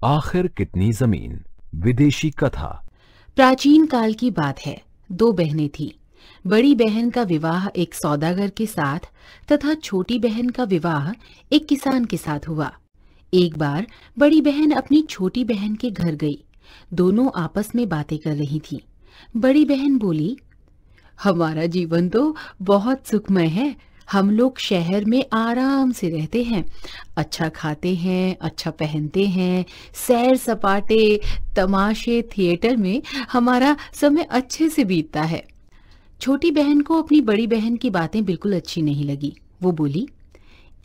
आखिर कितनी जमीन। विदेशी कथा। प्राचीन काल की बात है। दो बहनें थीं। बड़ी बहन का विवाह एक सौदागर के साथ तथा छोटी बहन का विवाह एक किसान के साथ हुआ। एक बार बड़ी बहन अपनी छोटी बहन के घर गई। दोनों आपस में बातें कर रही थीं। बड़ी बहन बोली, हमारा जीवन तो बहुत सुखमय है। हम लोग शहर में आराम से रहते हैं, अच्छा खाते हैं, अच्छा पहनते हैं, सैर सपाटे, तमाशे, थिएटर में हमारा समय अच्छे से बीतता है। छोटी बहन को अपनी बड़ी बहन की बातें बिल्कुल अच्छी नहीं लगी। वो बोली,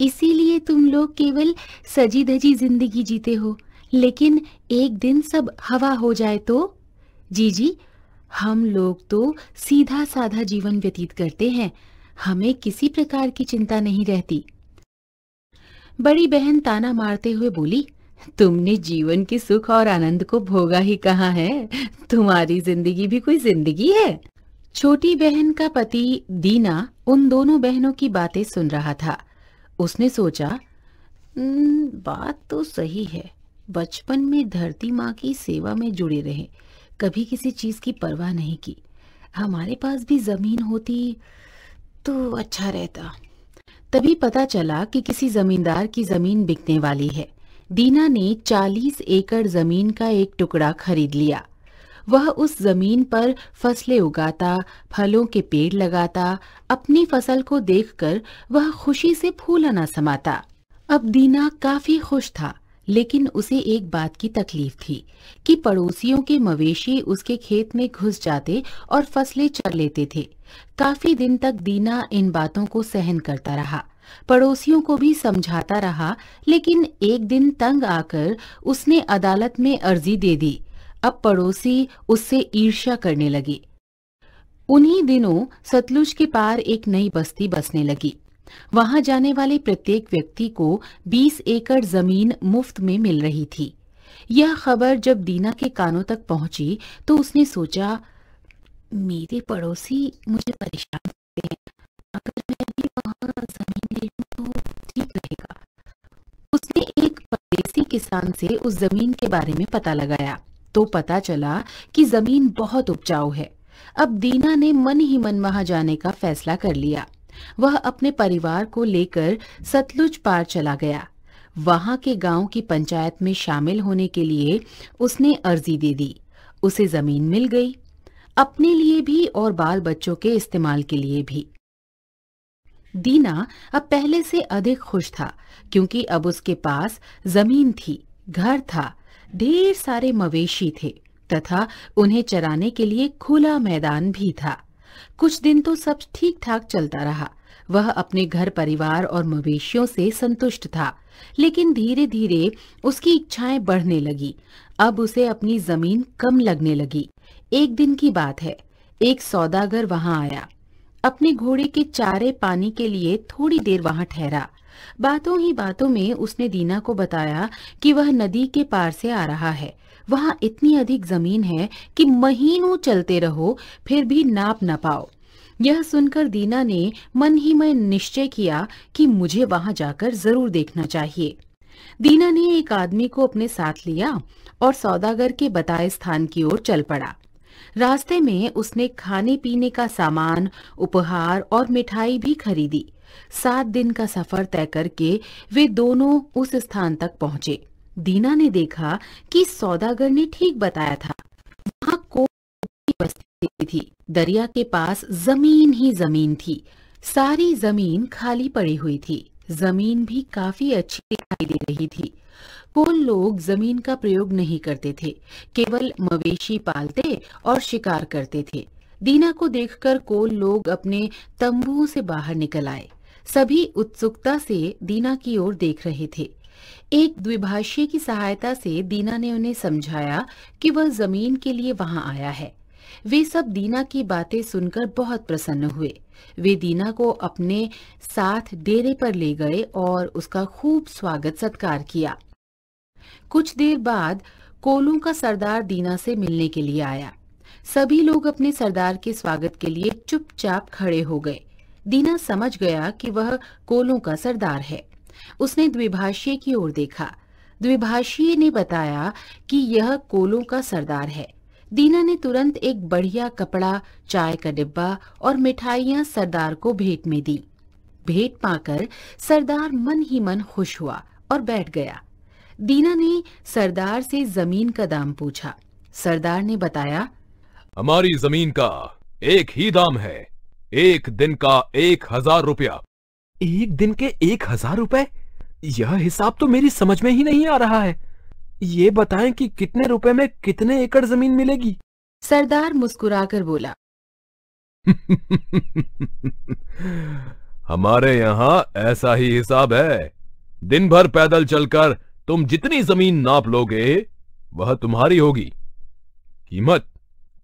इसीलिए तुम लोग केवल सजी धजी जिंदगी जीते हो, लेकिन एक दिन सब हवा हो जाए तो? जी, हम लोग तो सीधा साधा जीवन व्यतीत करते हैं, हमें किसी प्रकार की चिंता नहीं रहती। बड़ी बहन ताना मारते हुए बोली, तुमने जीवन के सुख और आनंद को भोगा ही कहाँ है? तुम्हारी जिंदगी भी कोई जिंदगी है? छोटी बहन का पति दीना उन दोनों बहनों की बातें सुन रहा था। उसने सोचा, बात तो सही है। बचपन में धरती माँ की सेवा में जुड़े रहे, कभी किसी चीज की परवाह नहीं की। हमारे पास भी जमीन होती तो अच्छा रहता। तभी पता चला कि किसी जमींदार की जमीन बिकने वाली है। दीना ने 40 एकड़ जमीन का एक टुकड़ा खरीद लिया। वह उस जमीन पर फसलें उगाता, फलों के पेड़ लगाता। अपनी फसल को देखकर वह खुशी से फूला न समाता। अब दीना काफी खुश था, लेकिन उसे एक बात की तकलीफ थी कि पड़ोसियों के मवेशी उसके खेत में घुस जाते और फसलें चर लेते थे। काफी दिन तक दीना इन बातों को सहन करता रहा, पड़ोसियों को भी समझाता रहा, लेकिन एक दिन तंग आकर उसने अदालत में अर्जी दे दी। अब पड़ोसी उससे ईर्ष्या करने लगे। उन्हीं दिनों सतलुज के पार एक नई बस्ती बसने लगी। वहां जाने वाले प्रत्येक व्यक्ति को 20 एकड़ जमीन मुफ्त में मिल रही थी। यह खबर जब दीना के कानों तक पहुंची तो उसने सोचा, मेरे पड़ोसी मुझे परेशान करते हैं, अगर मैं भी वहां जमीन ले लूं तो ठीक रहेगा। उसने एक परदेसी किसान से उस जमीन के बारे में पता लगाया तो पता चला कि जमीन बहुत उपजाऊ है। अब दीना ने मन ही मन वहां जाने का फैसला कर लिया। वह अपने परिवार को लेकर सतलुज पार चला गया। वहां के गांव की पंचायत में शामिल होने के लिए उसने अर्जी दे दी। उसे जमीन मिल गई, अपने लिए भी और बाल बच्चों के इस्तेमाल के लिए भी। दीना अब पहले से अधिक खुश था, क्योंकि अब उसके पास जमीन थी, घर था, ढेर सारे मवेशी थे तथा उन्हें चराने के लिए खुला मैदान भी था। कुछ दिन तो सब ठीक ठाक चलता रहा। वह अपने घर परिवार और मवेशियों से संतुष्ट था, लेकिन धीरे धीरे उसकी इच्छाएं बढ़ने लगी। अब उसे अपनी जमीन कम लगने लगी। एक दिन की बात है, एक सौदागर वहां आया। अपने घोड़े के चारे पानी के लिए थोड़ी देर वहां ठहरा। बातों ही बातों में उसने दीना को बताया कि वह नदी के पार से आ रहा है। वहां इतनी अधिक जमीन है कि महीनों चलते रहो फिर भी नाप न पाओ। यह सुनकर दीना ने मन ही मन निश्चय किया कि मुझे वहां जाकर जरूर देखना चाहिए। दीना ने एक आदमी को अपने साथ लिया और सौदागर के बताए स्थान की ओर चल पड़ा। रास्ते में उसने खाने पीने का सामान, उपहार और मिठाई भी खरीदी। 7 दिन का सफर तय करके वे दोनों उस स्थान तक पहुंचे। दीना ने देखा कि सौदागर ने ठीक बताया था। वहां कोई बस्ती थी। दरिया के पास जमीन ही जमीन थी। सारी जमीन खाली पड़ी हुई थी। जमीन भी काफी अच्छी दिखाई दे रही थी। कोल लोग जमीन का प्रयोग नहीं करते थे, केवल मवेशी पालते और शिकार करते थे। दीना को देखकर कोल लोग अपने तंबुओं से बाहर निकल आए। सभी उत्सुकता से दीना की ओर देख रहे थे। एक द्विभाषी की सहायता से दीना ने उन्हें समझाया कि वह जमीन के लिए वहां आया है। वे सब दीना की बातें सुनकर बहुत प्रसन्न हुए। वे दीना को अपने साथ डेरे पर ले गए और उसका खूब स्वागत सत्कार किया। कुछ देर बाद कोलों का सरदार दीना से मिलने के लिए आया। सभी लोग अपने सरदार के स्वागत के लिए चुपचाप खड़े हो गए। दीना समझ गया कि वह कोलों का सरदार है। उसने द्विभाषी की ओर देखा। द्विभाषी ने बताया कि यह कोलों का सरदार है। दीना ने तुरंत एक बढ़िया कपड़ा, चाय का डिब्बा और मिठाइयां सरदार को भेंट में दी। भेंट पाकर सरदार मन ही मन खुश हुआ और बैठ गया। दीना ने सरदार से जमीन का दाम पूछा। सरदार ने बताया, हमारी जमीन का एक ही दाम है, एक दिन का 1000 रुपया। एक दिन के 1000 रुपए? यह हिसाब तो मेरी समझ में ही नहीं आ रहा है। ये बताएं कि कितने रुपए में कितने एकड़ जमीन मिलेगी? सरदार मुस्कुराकर बोला, हमारे यहाँ ऐसा ही हिसाब है। दिन भर पैदल चलकर तुम जितनी जमीन नाप लोगे वह तुम्हारी होगी। कीमत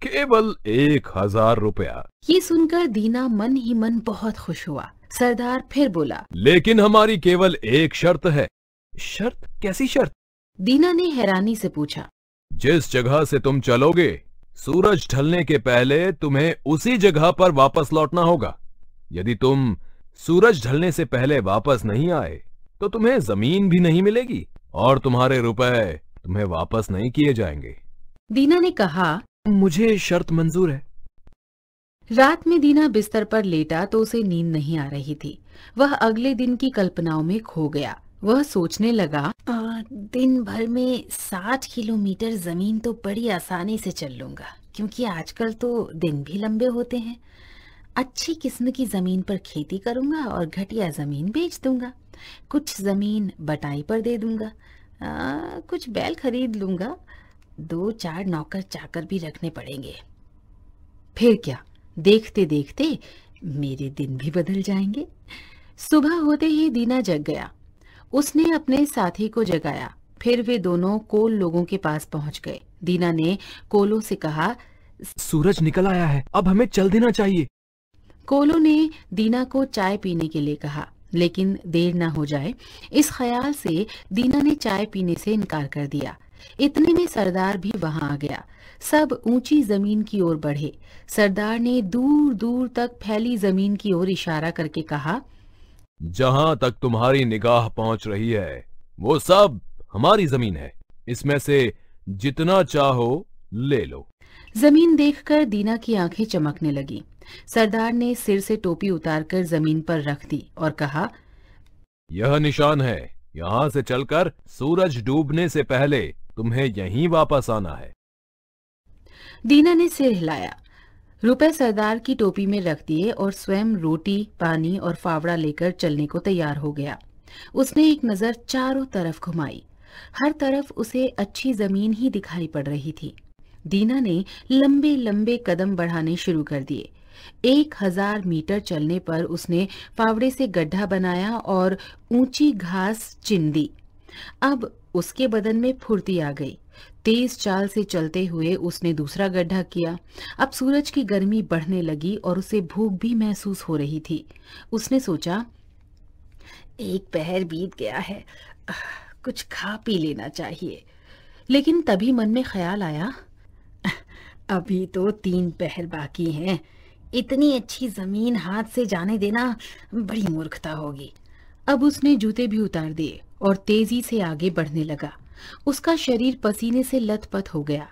केवल 1000 रुपया। ये सुनकर दीना मन ही मन बहुत खुश हुआ। सरदार फिर बोला, लेकिन हमारी केवल एक शर्त है। शर्त? कैसी शर्त? दीना ने हैरानी से पूछा। जिस जगह से तुम चलोगे, सूरज ढलने के पहले तुम्हें उसी जगह पर वापस लौटना होगा। यदि तुम सूरज ढलने से पहले वापस नहीं आए तो तुम्हें जमीन भी नहीं मिलेगी और तुम्हारे रुपए तुम्हें वापस नहीं किए जाएंगे। दीना ने कहा, मुझे शर्त मंजूर है। रात में दीना बिस्तर पर लेटा तो उसे नींद नहीं आ रही थी। वह अगले दिन की कल्पनाओं में खो गया। वह सोचने लगा, दिन भर में 60 किलोमीटर जमीन तो बड़ी आसानी से चल लूंगा, क्योंकि आजकल तो दिन भी लंबे होते हैं। अच्छी किस्म की जमीन पर खेती करूंगा और घटिया जमीन बेच दूंगा। कुछ जमीन बटाई पर दे दूंगा। कुछ बैल खरीद लूंगा। 2-4 नौकर चाकर भी रखने पड़ेंगे। फिर क्या, देखते देखते मेरे दिन भी बदल जाएंगे। सुबह होते ही दीना जग गया। उसने अपने साथी को जगाया। फिर वे दोनों कोल लोगों के पास पहुंच गए। दीना ने कोलों से कहा, सूरज निकल आया है, अब हमें चल देना चाहिए। कोलों ने दीना को चाय पीने के लिए कहा, लेकिन देर न हो जाए इस ख्याल से दीना ने चाय पीने से इनकार कर दिया। इतने में सरदार भी वहां आ गया। सब ऊंची जमीन की ओर बढ़े। सरदार ने दूर दूर तक फैली जमीन की ओर इशारा करके कहा, जहां तक तुम्हारी निगाह पहुंच रही है वो सब हमारी जमीन है। इसमें से जितना चाहो ले लो। जमीन देखकर दीना की आंखें चमकने लगी। सरदार ने सिर से टोपी उतारकर जमीन पर रख दी और कहा, यह निशान है। यहां से चलकर सूरज डूबने से पहले तुम्हें यहीं वापस आना है। दीना ने सिर हिलाया। रुपए सरदार की टोपी में रख दिए और स्वयं रोटी, पानी और फावड़ा लेकर चलने को तैयार हो गया। उसने एक नजर चारों तरफ घुमाई। हर तरफ उसे अच्छी जमीन ही दिखाई पड़ रही थी। दीना ने लंबे लंबे कदम बढ़ाने शुरू कर दिए। 1000 मीटर चलने पर उसने फावड़े से गड्ढा बनाया और ऊंची घास चिन दी। अब उसके बदन में फुर्ती आ गई। तेज चाल से चलते हुए उसने दूसरा गड्ढा किया। अब सूरज की गर्मी बढ़ने लगी और उसे भूख भी महसूस हो रही थी। उसने सोचा, एक पहर बीत गया है, कुछ खा पी लेना चाहिए। लेकिन तभी मन में ख्याल आया, अभी तो 3 पहर बाकी हैं। इतनी अच्छी जमीन हाथ से जाने देना बड़ी मूर्खता होगी। अब उसने जूते भी उतार दिए और तेजी से आगे बढ़ने लगा। उसका शरीर पसीने से लथपथ हो गया।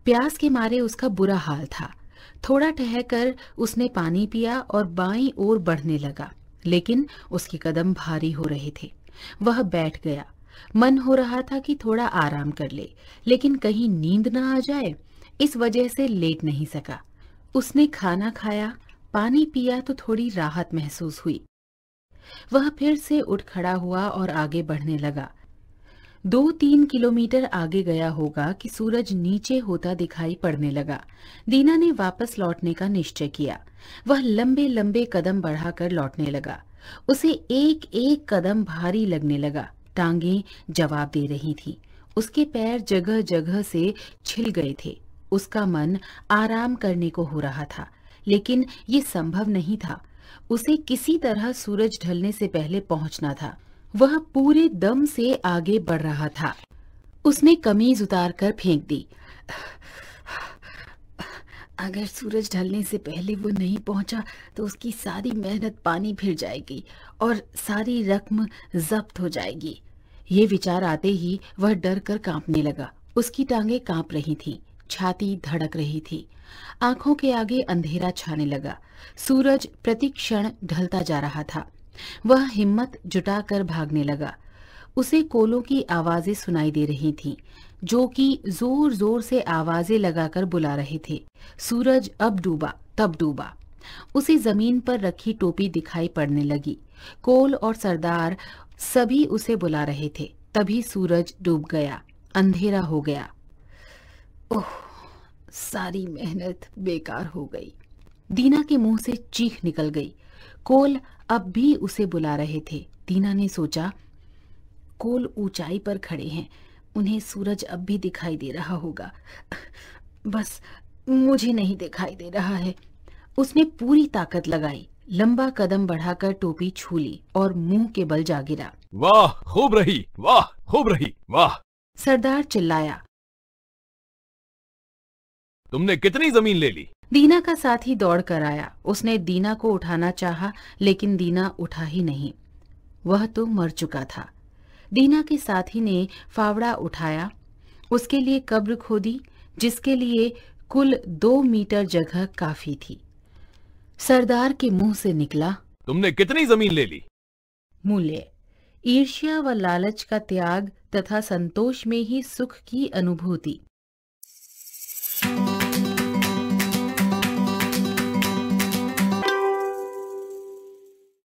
प्यास के मारे उसका बुरा हाल था। थोड़ा ठहरकर उसने पानी पिया और बाईं ओर बढ़ने लगा, लेकिन उसके कदम भारी हो रहे थे। वह बैठ गया। मन हो रहा था कि थोड़ा आराम कर ले, लेकिन कहीं नींद न आ जाए, इस वजह से लेट नहीं सका। उसने खाना खाया, पानी पिया तो थोड़ी राहत महसूस हुई। वह फिर से उठ खड़ा हुआ और आगे बढ़ने लगा। 2-3 किलोमीटर आगे गया होगा कि सूरज नीचे होता दिखाई पड़ने लगा। दीना ने वापस लौटने का निश्चय किया। वह लंबे लंबे कदम बढ़ाकर लौटने लगा। उसे एक एक कदम भारी लगने लगा। टांगें जवाब दे रही थीं। उसके पैर जगह जगह से छिल गए थे। उसका मन आराम करने को हो रहा था, लेकिन ये संभव नहीं था। उसे किसी तरह सूरज ढलने से पहले पहुंचना था। वह पूरे दम से आगे बढ़ रहा था। उसने कमीज उतारकर फेंक दी। अगर सूरज ढलने से पहले वो नहीं पहुंचा तो उसकी सारी मेहनत पानी फिर जाएगी और सारी रकम जब्त हो जाएगी। ये विचार आते ही वह डर कर कांपने लगा। उसकी टांगें कांप रही थीं, छाती धड़क रही थी, आंखों के आगे अंधेरा छाने लगा। सूरज प्रतिक्षण ढलता जा रहा था। वह हिम्मत जुटाकर भागने लगा। उसे कोलों की आवाजें सुनाई दे रही थीं, जो कि जोर जोर से आवाजें लगाकर बुला रहे थे। सूरज अब डूबा, तब डूबा। उसे जमीन पर रखी टोपी दिखाई पड़ने लगी। कोल और सरदार सभी उसे बुला रहे थे। तभी सूरज डूब गया, अंधेरा हो गया। ओह, सारी मेहनत बेकार हो गई। दीना के मुंह से चीख निकल गई। कोल अब भी उसे बुला रहे थे। दीना ने सोचा, कोल ऊंचाई पर खड़े हैं, उन्हें सूरज अब भी दिखाई दे रहा होगा, बस मुझे नहीं दिखाई दे रहा है। उसने पूरी ताकत लगाई, लंबा कदम बढ़ाकर टोपी छू ली और मुंह के बल जा गिरा। वाह, खूब रही, वाह, खूब रही, वाह। सरदार चिल्लाया। तुमने कितनी जमीन ले ली? दीना का साथी दौड़ कर आया। उसने दीना को उठाना चाहा, लेकिन दीना उठा ही नहीं। वह तो मर चुका था। दीना के साथी ने फावड़ा उठाया, उसके लिए कब्र खोदी, जिसके लिए कुल 2 मीटर जगह काफी थी। सरदार के मुंह से निकला, तुमने कितनी जमीन ले ली? मूल्य। ईर्ष्या व लालच का त्याग तथा संतोष में ही सुख की अनुभूति।